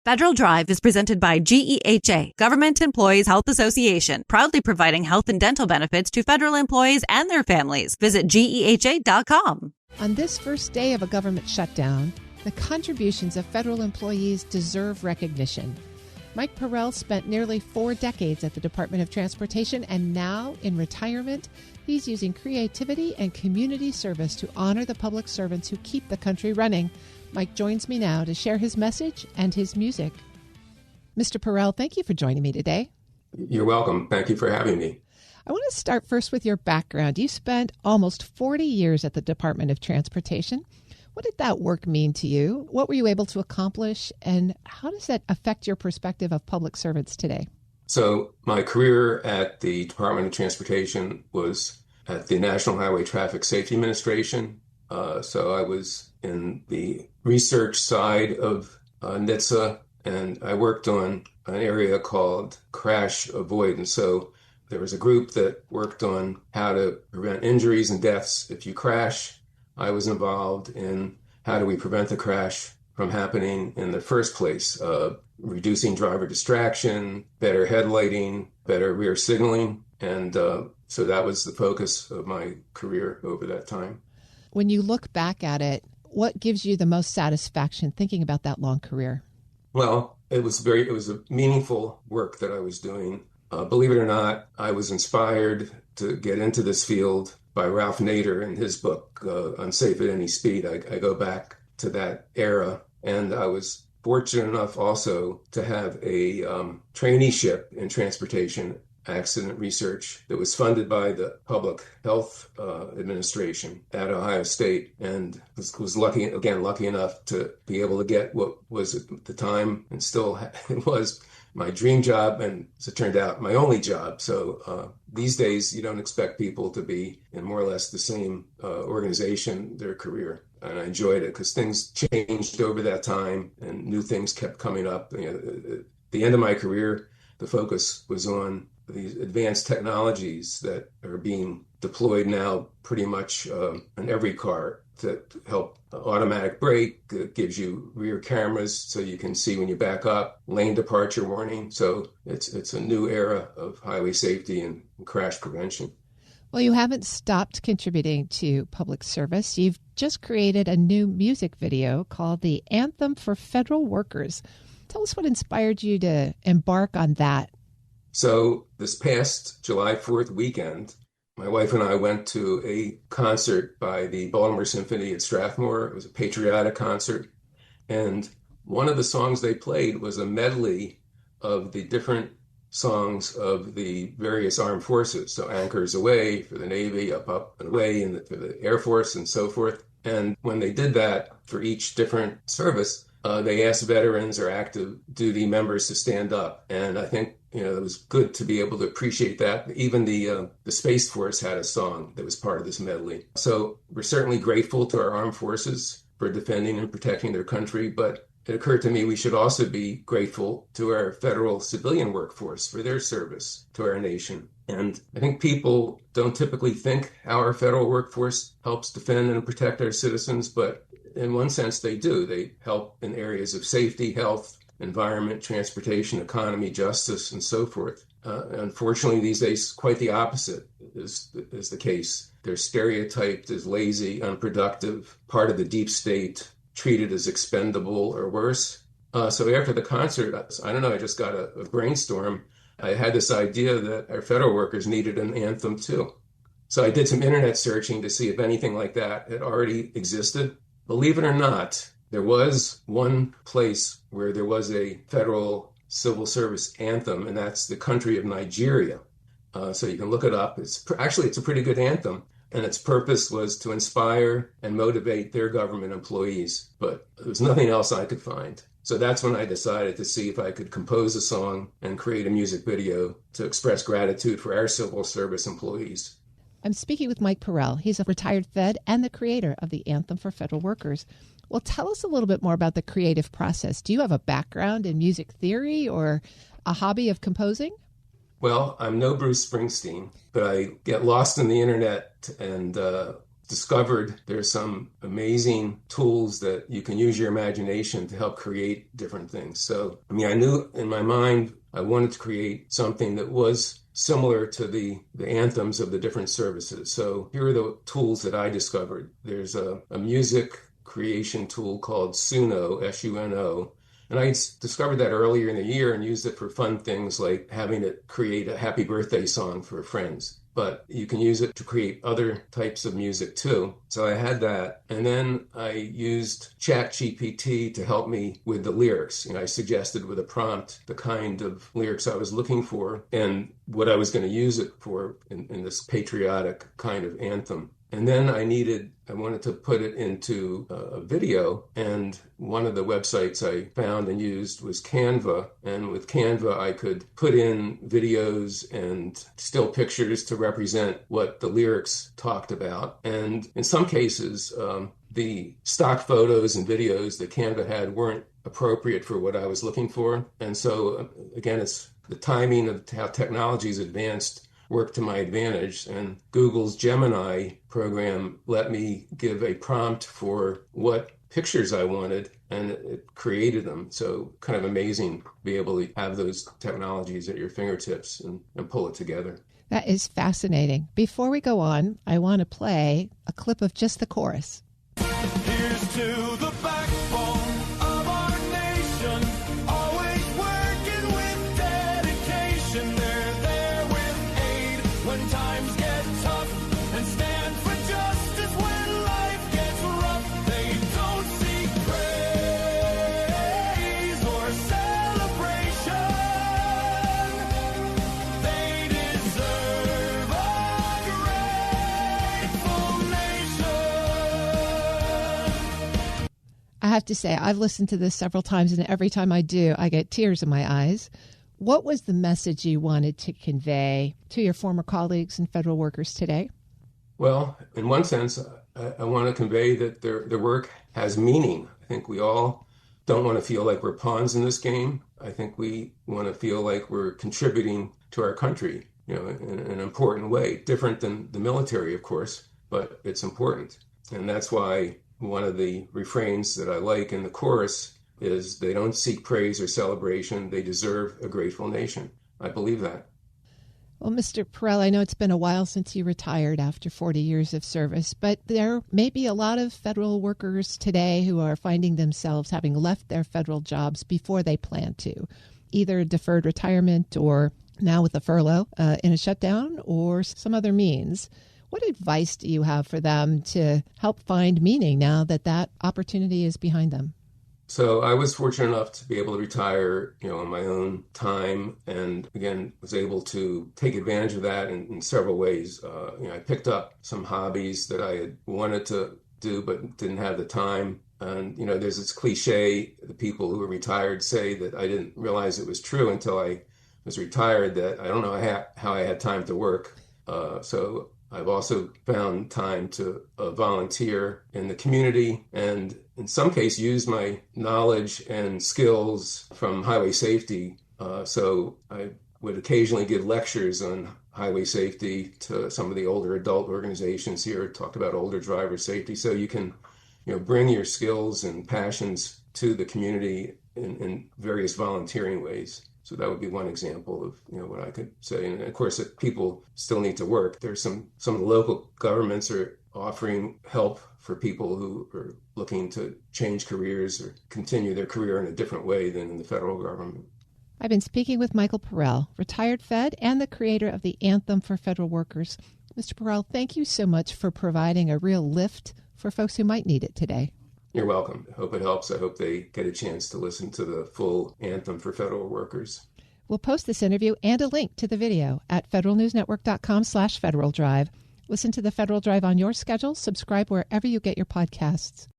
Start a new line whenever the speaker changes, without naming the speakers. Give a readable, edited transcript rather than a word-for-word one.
Federal Drive is presented by GEHA, Government Employees Health Association, proudly providing health and dental benefits to federal employees and their families. Visit GEHA.com.
On this first day of a government shutdown, the contributions of federal employees deserve recognition. Mike Perel spent nearly 4 decades at the Department of Transportation, and now, in retirement, he's using creativity and community service to honor the public servants who keep the country running. Mike joins me now to share his message and his music. Mr. Perel, thank you for joining me today.
You're welcome. Thank you for having me.
I want to start first with your background. You spent almost 40 years at the Department of Transportation. What did that work mean to you? What were you able to accomplish? And how does that affect your perspective of public servants today?
So my career at the Department of Transportation was at the National Highway Traffic Safety Administration. So I was in the research side of NHTSA, and I worked on an area called crash avoidance. So there was a group that worked on how to prevent injuries and deaths if you crash. I was involved in how do we prevent the crash from happening in the first place, reducing driver distraction, better headlighting, better rear signaling. And so that was the focus of my career over that time.
When you look back at it, what gives you the most satisfaction thinking about that long career?
Well, it was a meaningful work that I was doing. Believe it or not, I was inspired to get into this field by Ralph Nader in his book, Unsafe at Any Speed. I go back to that era, and I was fortunate enough also to have a traineeship in transportation accident research that was funded by the Public Health Administration at Ohio State, and was lucky enough to be able to get what was at the time and still it was my dream job, and as it turned out, my only job. So these days, you don't expect people to be in more or less the same organization their career. And I enjoyed it because things changed over that time and new things kept coming up. At the end of my career, the focus was on these advanced technologies that are being deployed now pretty much in every car to help automatic brake. It gives you rear cameras so you can see when you back up, lane departure warning. So it's a new era of highway safety and crash prevention.
Well, you haven't stopped contributing to public service. You've just created a new music video called the Anthem for Federal Workers. Tell us what inspired you to embark on that.
So this past July 4th weekend, my wife and I went to a concert by the Baltimore Symphony at Strathmore. It was a patriotic concert. And one of the songs they played was a medley of the different songs of the various armed forces. So Anchors Away for the Navy, Up and Away for the Air Force, and so forth. And when they did that for each different service, they asked veterans or active duty members to stand up. And I think, it was good to be able to appreciate that. Even the Space Force had a song that was part of this medley. So we're certainly grateful to our armed forces for defending and protecting their country. But it occurred to me we should also be grateful to our federal civilian workforce for their service to our nation. And I think people don't typically think how our federal workforce helps defend and protect our citizens, but in one sense they do. They help in areas of safety, health, environment, transportation, economy, justice, and so forth. Unfortunately, these days, quite the opposite is the case. They're stereotyped as lazy, unproductive, part of the deep state, treated as expendable or worse. So after the concert, I just got a brainstorm. I had this idea that our federal workers needed an anthem too. So I did some internet searching to see if anything like that had already existed. Believe it or not, there was one place where there was a federal civil service anthem, and that's the country of Nigeria. So you can look it up. It's a pretty good anthem, and its purpose was to inspire and motivate their government employees. But there was nothing else I could find. So that's when I decided to see if I could compose a song and create a music video to express gratitude for our civil service employees.
I'm speaking with Mike Perel. He's a retired Fed and the creator of the Anthem for Federal Workers. Well, tell us a little bit more about the creative process. Do you have a background in music theory or a hobby of composing?
Well, I'm no Bruce Springsteen, but I get lost in the internet and discovered there's some amazing tools that you can use your imagination to help create different things. So, I knew in my mind I wanted to create something that was similar to the anthems of the different services. So here are the tools that I discovered. There's a music creation tool called Suno, S-U-N-O. And I discovered that earlier in the year and used it for fun things like having it create a happy birthday song for friends. But you can use it to create other types of music too. So I had that. And then I used ChatGPT to help me with the lyrics. I suggested with a prompt the kind of lyrics I was looking for and what I was going to use it for in this patriotic kind of anthem. And then I wanted to put it into a video, and one of the websites I found and used was Canva. And with Canva, I could put in videos and still pictures to represent what the lyrics talked about. And in some cases, the stock photos and videos that Canva had weren't appropriate for what I was looking for. And so, again, it's the timing of how technology is advanced worked to my advantage, and Google's Gemini program let me give a prompt for what pictures I wanted, and it created them. So kind of amazing to be able to have those technologies at your fingertips and pull it together.
That is fascinating. Before we go on, I want to play a clip of just the chorus.
Here's to the backbone of our nation, always working with dedication. They're there with aid when times get tough and stand for justice when life gets rough. They don't seek praise or celebration. They deserve a grateful nation.
I have to say, I've listened to this several times, and every time I do, I get tears in my eyes. What was the message you wanted to convey to your former colleagues and federal workers today?
Well, in one sense, I want to convey that their work has meaning. I think we all don't want to feel like we're pawns in this game. I think we want to feel like we're contributing to our country, in an important way. Different than the military, of course, but it's important. And that's why one of the refrains that I like in the chorus is they don't seek praise or celebration. They deserve a grateful nation. I believe that.
Well, Mr. Perel, I know it's been a while since you retired after 40 years of service, but there may be a lot of federal workers today who are finding themselves having left their federal jobs before they plan to, either deferred retirement or now with a furlough in a shutdown or some other means. What advice do you have for them to help find meaning now that that opportunity is behind them?
So I was fortunate enough to be able to retire, on my own time, and again, was able to take advantage of that in several ways. I picked up some hobbies that I had wanted to do but didn't have the time. And, there's this cliche, the people who are retired say that I didn't realize it was true until I was retired, that I don't know how I had time to work. So I've also found time to volunteer in the community and in some case use my knowledge and skills from highway safety. So I would occasionally give lectures on highway safety to some of the older adult organizations here, talked about older driver safety. So you can, bring your skills and passions to the community in various volunteering ways. So that would be one example of what I could say. And of course, if people still need to work, there's some of the local governments are offering help for people who are looking to change careers or continue their career in a different way than in the federal government.
I've been speaking with Michael Perel, retired Fed and the creator of the Anthem for Federal Workers. Mr. Perel, thank you so much for providing a real lift for folks who might need it today.
You're welcome. I hope it helps. I hope they get a chance to listen to the full Anthem for Federal Workers.
We'll post this interview and a link to the video at federalnewsnetwork.com/Federal Drive. Listen to the Federal Drive on your schedule. Subscribe wherever you get your podcasts.